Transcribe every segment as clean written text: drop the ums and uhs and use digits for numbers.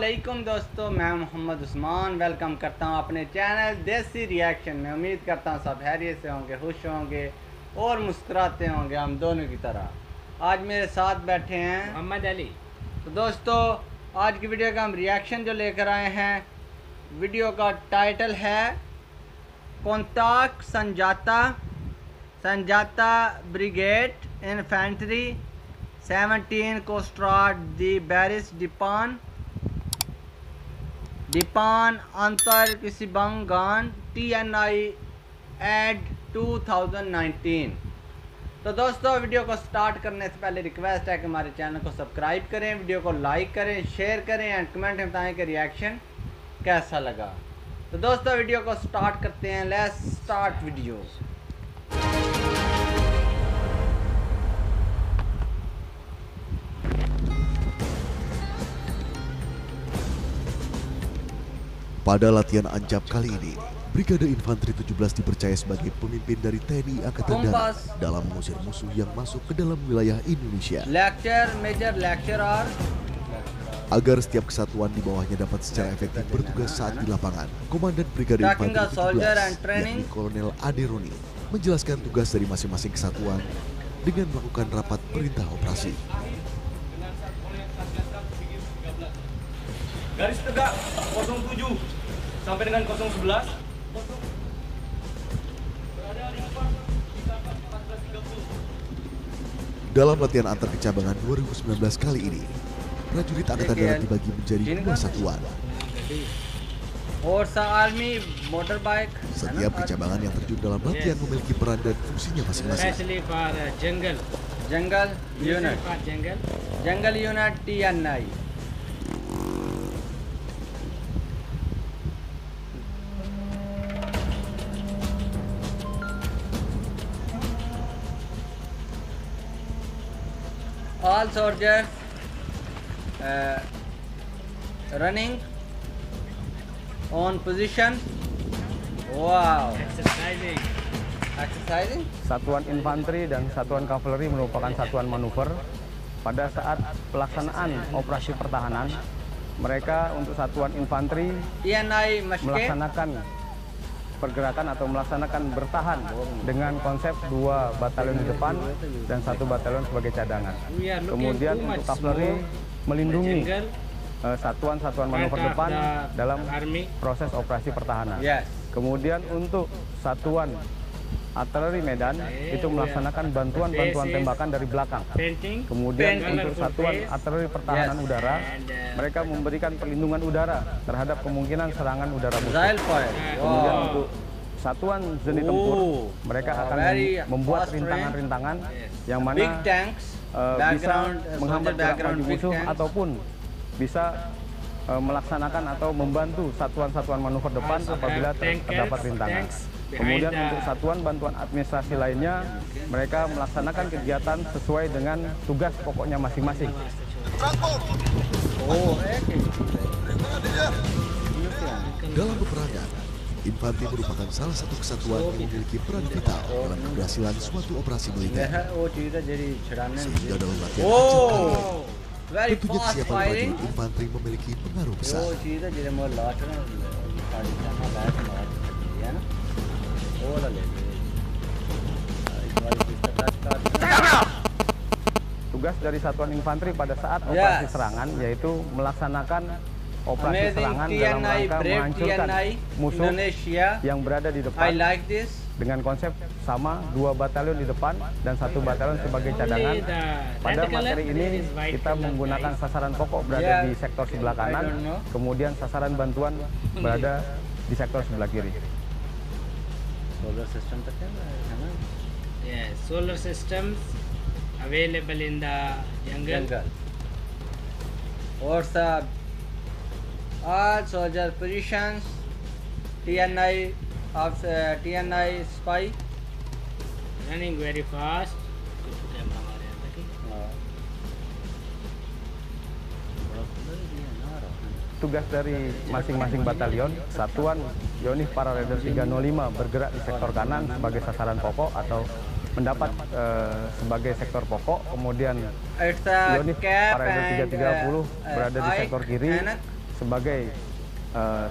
अस्सलामुअलैकुम दोस्तों, मैं मोहम्मद उस्मान वेलकम करता हूं अपने चैनल देसी रिएक्शन में। उम्मीद करता हूं सब खैरियत से होंगे, खुश होंगे और मुस्कुराते होंगे हम दोनों की तरह। आज मेरे साथ बैठे हैं मोहम्मद अली। तो दोस्तों, आज की वीडियो का हम रिएक्शन जो लेकर आए हैं, वीडियो का टाइटल है कोंताक संजाता ब्रिगेड इन्फेंट्री 17 कोस्ट्राड दी बैरिस डिपान अंतर किसिबंगान TNI एड 2019। तो दोस्तों, वीडियो को स्टार्ट करने से पहले रिक्वेस्ट है कि हमारे चैनल को सब्सक्राइब करें, वीडियो को लाइक करें, शेयर करें एंड कमेंट में बताएं कि रिएक्शन कैसा लगा। तो दोस्तों, वीडियो को स्टार्ट करते हैं। Let's start video. Pada latihan Ancap kali ini, Brigade Infanteri 17 dipercaya sebagai pemimpin dari TNI Angkatan Darat dalam mengusir musuh yang masuk ke dalam wilayah Indonesia. Agar setiap kesatuan di bawahnya dapat secara efektif bertugas saat di lapangan, Komandan Brigade Infanteri 17, yakni Kolonel Aderoni, menjelaskan tugas dari masing-masing kesatuan dengan melakukan rapat perintah operasi. Garis tegak 07 sampai dengan 011. Dalam latihan antar kecabangan 2019 kali ini, prajurit Angkatan Darat dibagi menjadi dua satuan. Setiap kecabangan yang terjun dalam latihan memiliki peran dan fungsinya masing-masing. Jungle Unit TNI. All soldiers running on position. Wow. Exercising. Satuan infanteri dan satuan kavaleri merupakan satuan manuver. Pada saat pelaksanaan operasi pertahanan, mereka untuk satuan infanteri melaksanakan pergerakan atau melaksanakan bertahan dengan konsep 2 batalion di depan dan 1 batalion sebagai cadangan. Kemudian untuk kavaleri melindungi satuan-satuan manuver depan dalam proses operasi pertahanan. Kemudian untuk satuan artileri medan itu melaksanakan bantuan-bantuan tembakan dari belakang. Kemudian untuk satuan artileri pertahanan udara, mereka memberikan perlindungan udara terhadap kemungkinan serangan udara musuh. Kemudian untuk satuan zeni tempur, mereka akan membuat rintangan-rintangan yang mana bisa menghambat gerak maju musuh ataupun bisa melaksanakan atau membantu satuan-satuan manuver depan apabila terdapat rintangan. Kemudian untuk satuan bantuan administrasi lainnya, mereka melaksanakan kegiatan sesuai dengan tugas pokoknya masing-masing. Dalam peperangan, infanteri merupakan salah satu kesatuan yang memiliki peran vital dalam keberhasilan suatu operasi militer. Sehingga dalam latihan Ancap kali ini, tentunya kesiapan prajurit infanteri memiliki pengaruh besar. Tugas dari satuan infanteri pada saat operasi serangan yaitu melaksanakan operasi serangan dalam rangka menghancurkan musuh yang berada di depan dengan konsep sama 2 batalion di depan dan 1 batalion sebagai cadangan. Pada materi ini kita menggunakan sasaran pokok berada di sektor sebelah kanan, kemudian sasaran bantuan berada di sektor sebelah kiri. Solar system solar systems available in the jungle. Or all soldier positions. TNI spy Running very fast. Tugas dari masing-masing batalion, satuan Yonif Para Raider 305 bergerak di sektor kanan sebagai sasaran pokok atau mendapat sebagai sektor pokok, kemudian Yonif Para Raider 330 berada di sektor kiri sebagai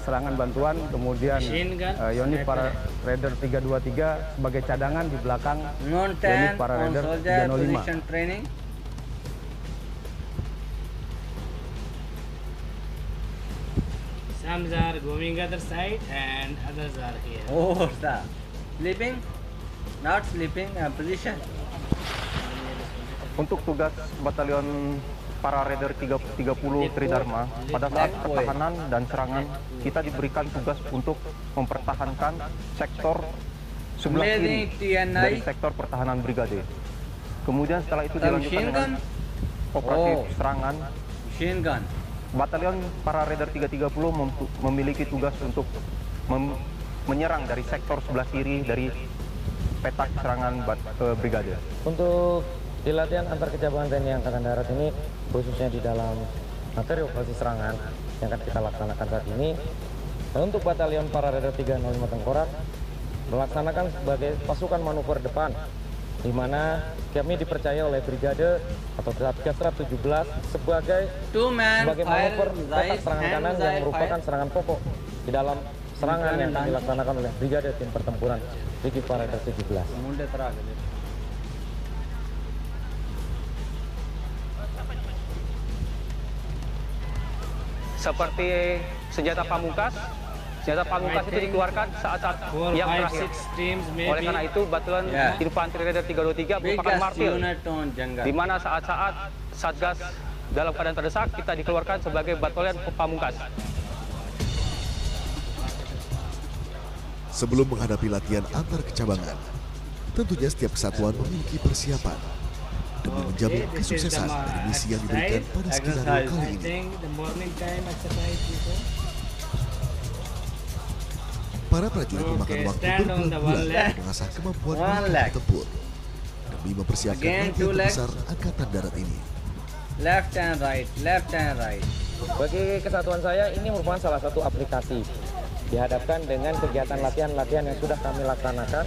serangan bantuan, kemudian unit para Raider 323 sebagai cadangan di belakang unit para Raider 305. Some are going other side and others are here. Oh, stop. Sleeping? Not sleeping. Position. Untuk tugas batalion para Raider 30 Tridharma, pada saat pertahanan dan serangan, kita diberikan tugas untuk mempertahankan sektor sebelah kiri dari sektor pertahanan brigade. Kemudian setelah itu dilanjutkan dengan operasi serangan. Machine gun. Batalion para Raider 330 memiliki tugas untuk menyerang dari sektor sebelah kiri dari petak serangan brigade. Untuk di latihan antar kecabangan TNI Angkatan Darat ini, khususnya di dalam materi operasi serangan yang akan kita laksanakan saat ini, untuk batalion para Raider 305 Tengkorak melaksanakan sebagai pasukan manuver depan, di mana kami dipercaya oleh brigade atau Satgas 17 sebagai manuver petak serangan kanan yang merupakan serangan pokok di dalam serangan yang dilaksanakan oleh brigade tim pertempuran Brigif para Raider 17. Seperti senjata pamungkas itu dikeluarkan saat-saat yang terakhir. Oleh karena itu, batalion infanteri Raider 323 merupakan martir, di mana saat-saat Satgas dalam keadaan terdesak, kita dikeluarkan sebagai batalion pamungkas. Sebelum menghadapi latihan antar kecabangan, tentunya setiap kesatuan memiliki persiapan demi menjamin kesuksesan dari misi yang diberikan pada skenario kali ini. Para prajurit memakan waktu berbulan-bulan mengasah kemampuan bertempur demi mempersiapkan latihan terbesar Angkatan Darat ini. Left and right. Bagi kesatuan saya, ini merupakan salah satu aplikasi dihadapkan dengan kegiatan latihan-latihan yang sudah kami laksanakan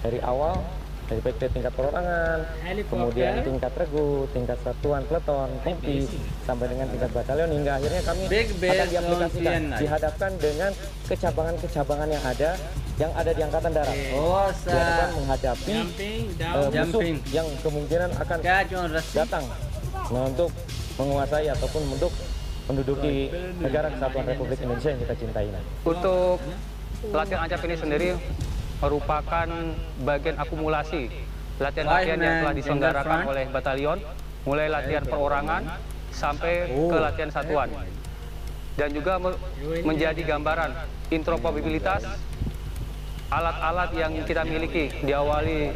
dari awal, dari baik dari tingkat perorangan, kemudian tingkat regu, tingkat satuan peleton, kompi, sampai dengan tingkat batalion, hingga akhirnya kami akan diaplikasikan, dihadapkan dengan kecabangan-kecabangan yang ada di Angkatan Darat. Dihadapkan menghadapi musuh yang kemungkinan akan datang untuk menguasai ataupun untuk menduduki negara kesatuan Republik Indonesia yang kita cintai. Untuk latihan ANCAP ini sendiri merupakan bagian akumulasi latihan-latihan yang telah diselenggarakan oleh batalion, mulai latihan perorangan sampai ke latihan satuan, dan juga menjadi gambaran interoperabilitas alat-alat yang kita miliki. Diawali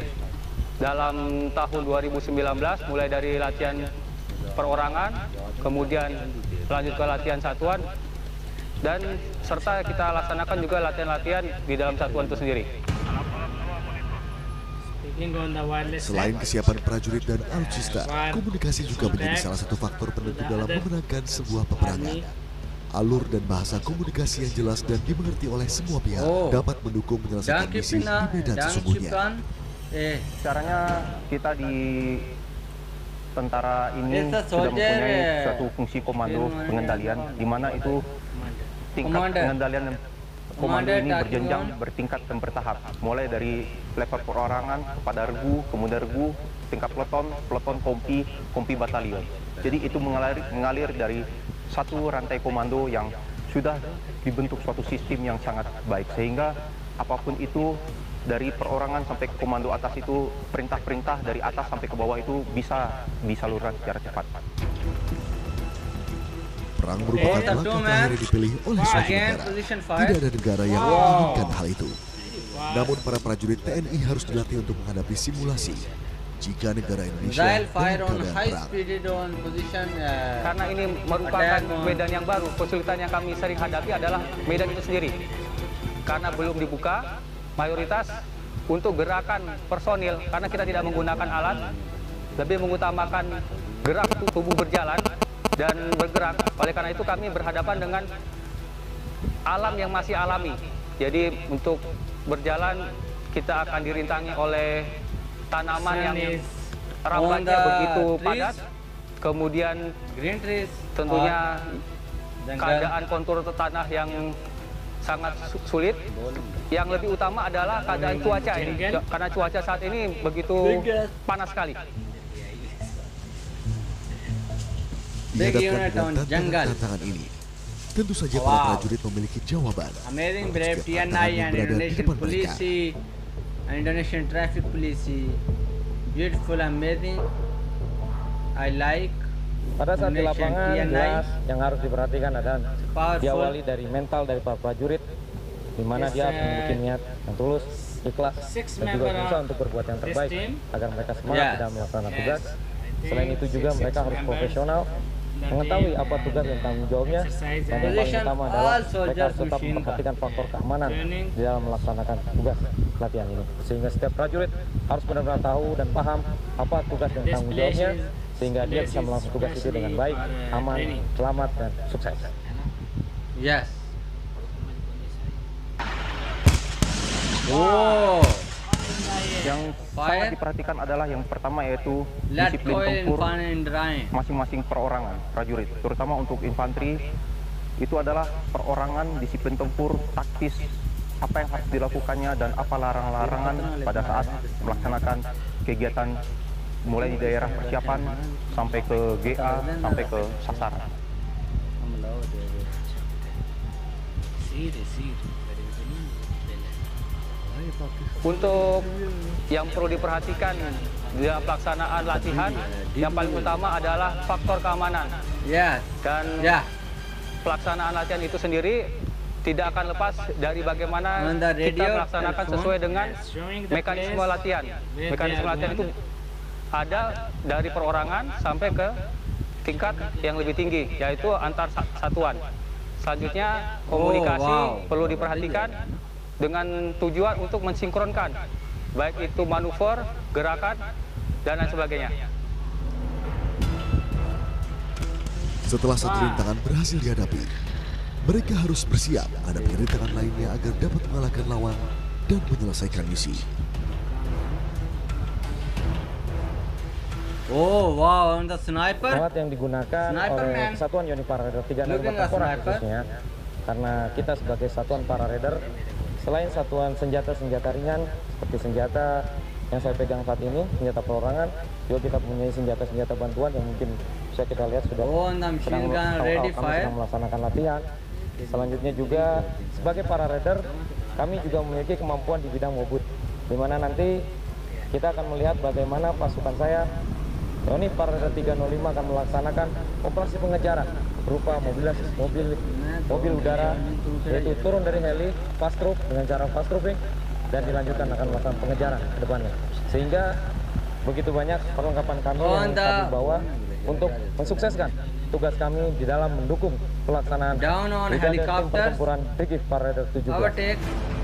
dalam tahun 2019 mulai dari latihan perorangan, kemudian lanjut ke latihan satuan, dan serta kita laksanakan juga latihan-latihan di dalam satuan itu sendiri. Selain kesiapan prajurit dan alutsista, komunikasi juga menjadi salah satu faktor penentu dalam memenangkan sebuah peperangan. Alur dan bahasa komunikasi yang jelas dan dimengerti oleh semua pihak dapat mendukung menyelesaikan misi di medan sesungguhnya. Caranya kita di tentara ini sudah mempunyai suatu fungsi komando pengendalian, di mana itu tingkat pengendalian komando ini berjenjang, bertingkat dan bertahap, mulai dari level perorangan kepada regu, kemudian regu, tingkat peleton, kompi batalion. Jadi itu mengalir dari satu rantai komando yang sudah dibentuk suatu sistem yang sangat baik, sehingga apapun itu dari perorangan sampai ke komando atas itu, perintah-perintah dari atas sampai ke bawah itu bisa disalurkan secara cepat. Perang merupakan langkah terakhir yang dipilih oleh suatu negara. Tidak ada negara yang menginginkan hal itu. Namun para prajurit TNI harus dilatih untuk menghadapi simulasi jika negara Indonesia dalam keadaan perang. Karena ini merupakan medan yang baru, kesulitan yang kami sering hadapi adalah medan itu sendiri. Karena belum dibuka, mayoritas untuk gerakan personil, karena kita tidak menggunakan alat, lebih mengutamakan gerak tubuh berjalan dan bergerak. Oleh karena itu kami berhadapan dengan alam yang masih alami. Jadi untuk berjalan kita akan dirintangi oleh tanaman yang rambatnya begitu padat, kemudian tentunya keadaan kontur tanah yang sangat sulit. Yang lebih utama adalah keadaan cuaca ini, karena cuaca saat ini begitu panas sekali. Dihadapkan dengan tantangan ini, tentu saja para prajurit memiliki jawaban. Amazing brave TNI and Indonesian Police, Indonesian Traffic Police, beautiful, amazing. I like. Pada saat di lapangan, jelas yang harus diperhatikan adalah diawali dari mental dari para prajurit, di mana dia memiliki niat yang tulus, ikhlas, dan juga berusaha untuk berbuat yang terbaik agar mereka semangat dalam melaksanakan tugas. Selain itu juga mereka harus profesional, mengetahui apa tugas dan tanggung jawabnya, dan yang paling utama adalah mereka harus tetap memperhatikan faktor keamanan di dalam melaksanakan tugas latihan ini, sehingga setiap prajurit harus benar-benar tahu dan paham apa tugas dan tanggung jawabnya, sehingga dia bisa melakukan tugas itu dengan baik, aman, selamat, dan sukses. Yes. Oh. Yang sangat diperhatikan adalah yang pertama yaitu disiplin tempur masing-masing perorangan prajurit, terutama untuk infanteri itu adalah perorangan, disiplin tempur, taktis, apa yang harus dilakukannya dan apa larangan-larangan pada saat melaksanakan kegiatan mulai di daerah persiapan sampai ke GA sampai ke sasaran. Untuk yang perlu diperhatikan dalam pelaksanaan latihan, yang paling utama adalah faktor keamanan. Dan pelaksanaan latihan itu sendiri tidak akan lepas dari bagaimana kita melaksanakan sesuai dengan mekanisme latihan. Mekanisme latihan itu ada dari perorangan sampai ke tingkat yang lebih tinggi, yaitu antar satuan. Selanjutnya komunikasi perlu diperhatikan dengan tujuan untuk mensinkronkan baik itu manuver, gerakan, dan lain sebagainya. Setelah satu rintangan berhasil dihadapi, mereka harus bersiap menghadapi rintangan lainnya agar dapat mengalahkan lawan dan menyelesaikan misi. Oh wow, the sniper. Pesawat yang digugakan oleh Satuan Unit Para Raider 305 Kora khususnya, karena kita sebagai Satuan Para Raider, selain satuan senjata-senjata ringan seperti senjata yang saya pegang saat ini, senjata perorangan, juga kita mempunyai senjata-senjata bantuan yang mungkin bisa kita lihat sudah sedang melaksanakan latihan. Selanjutnya juga sebagai para raider, kami juga memiliki kemampuan di bidang mobut, di mana nanti kita akan melihat bagaimana pasukan saya Unit Para Raider 305 akan melaksanakan operasi pengejaran berupa mobil udara, yaitu turun dari heli, fast troop dengan cara fast trooping, dan dilanjutkan akan melakukan pengejaran ke depannya. Sehingga begitu banyak perlengkapan kami yang kami bawa untuk mensukseskan tugas kami di dalam mendukung pelaksanaan Brigade Tim Pertempuran Brigif Para Raider 17.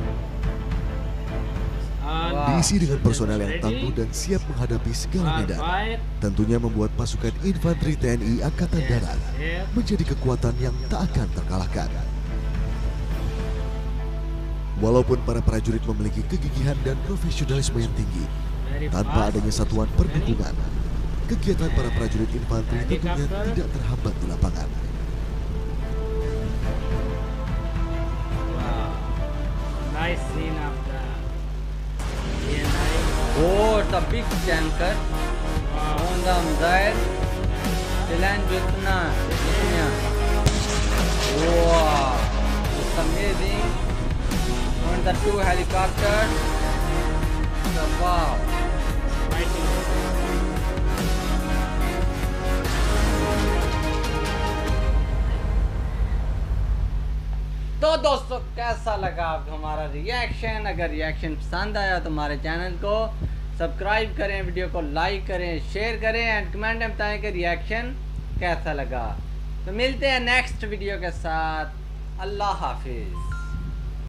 Diisi dengan personel yang tangguh dan siap menghadapi segala medan, tentunya membuat pasukan infanteri TNI Angkatan Darat menjadi kekuatan yang tak akan terkalahkan. Walaupun para prajurit memiliki kegigihan dan profesionalisme yang tinggi, tanpa adanya satuan perlindungan, kegiatan para prajurit infanteri tentunya tidak terhambat di lapangan. Nice scene of the Oh, it's a big tanker on the missile. Land Vietnam. Wow, it's amazing. On the two helicopters. Wow. तो दोस्तों कैसा लगा आपको हमारा रिएक्शन? अगर रिएक्शन पसंद आया तो हमारे चैनल को सब्सक्राइब करें, वीडियो को लाइक करें, शेयर करें एंड कमेंट में बताएं कि रिएक्शन कैसा लगा। तो मिलते हैं नेक्स्ट वीडियो के साथ। अल्लाह हाफिज़।